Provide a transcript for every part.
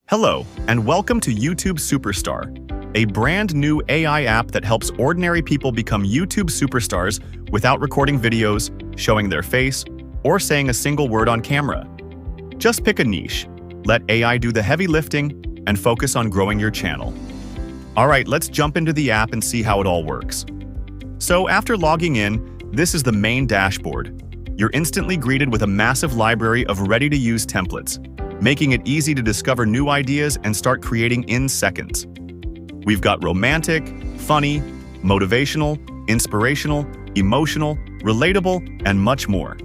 Hello, and welcome to YouTube SuperStar, a brand new AI app that helps ordinary people become YouTube superstars without recording videos, showing their face, or saying a single word on camera. Just pick a niche, let AI do the heavy lifting, and focus on growing your channel. Alright, let's jump into the app and see how it all works. So after logging in, this is the main dashboard. You're instantly greeted with a massive library of ready-to-use templates, making it easy to discover new ideas and start creating in seconds. We've got romantic, funny, motivational, inspirational, emotional, relatable, and much more.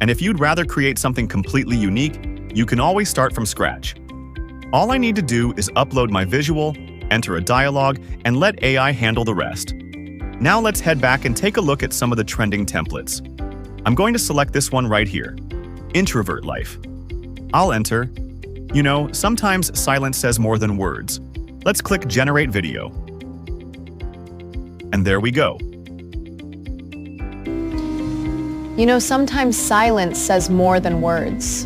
And if you'd rather create something completely unique, you can always start from scratch. All I need to do is upload my visual, enter a dialogue, and let AI handle the rest. Now let's head back and take a look at some of the trending templates. I'm going to select this one right here, Introvert Life. I'll enter. You know, sometimes silence says more than words. Let's click Generate Video. And there we go. You know, sometimes silence says more than words.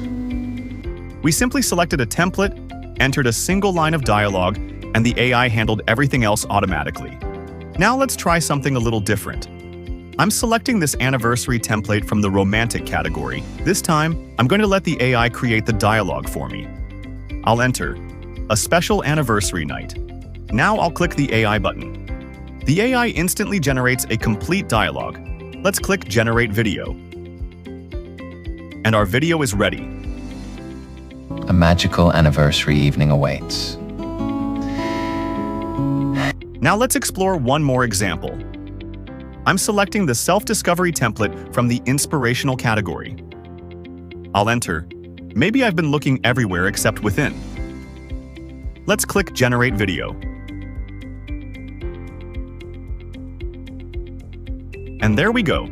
We simply selected a template, entered a single line of dialogue, and the AI handled everything else automatically. Now let's try something a little different. I'm selecting this anniversary template from the romantic category. This time, I'm going to let the AI create the dialogue for me. I'll enter, a special anniversary night. Now I'll click the AI button. The AI instantly generates a complete dialogue. Let's click Generate Video. And our video is ready. A magical anniversary evening awaits. Now let's explore one more example. I'm selecting the self-discovery template from the inspirational category. I'll enter, maybe I've been looking everywhere except within. Let's click Generate Video. And there we go.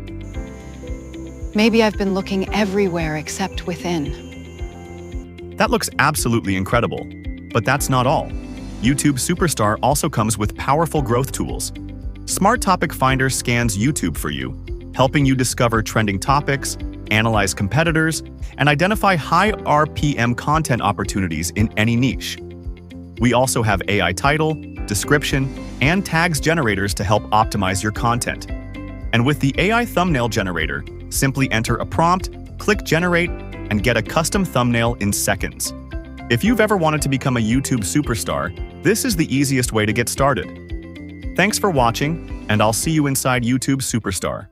Maybe I've been looking everywhere except within. That looks absolutely incredible. But that's not all. YouTube SuperStar also comes with powerful growth tools. Smart Topic Finder scans YouTube for you, helping you discover trending topics, analyze competitors, and identify high RPM content opportunities in any niche. We also have AI title, description, and tags generators to help optimize your content. And with the AI thumbnail generator, simply enter a prompt, click Generate, and get a custom thumbnail in seconds. If you've ever wanted to become a YouTube superstar, this is the easiest way to get started. Thanks for watching, and I'll see you inside YouTube SuperStar.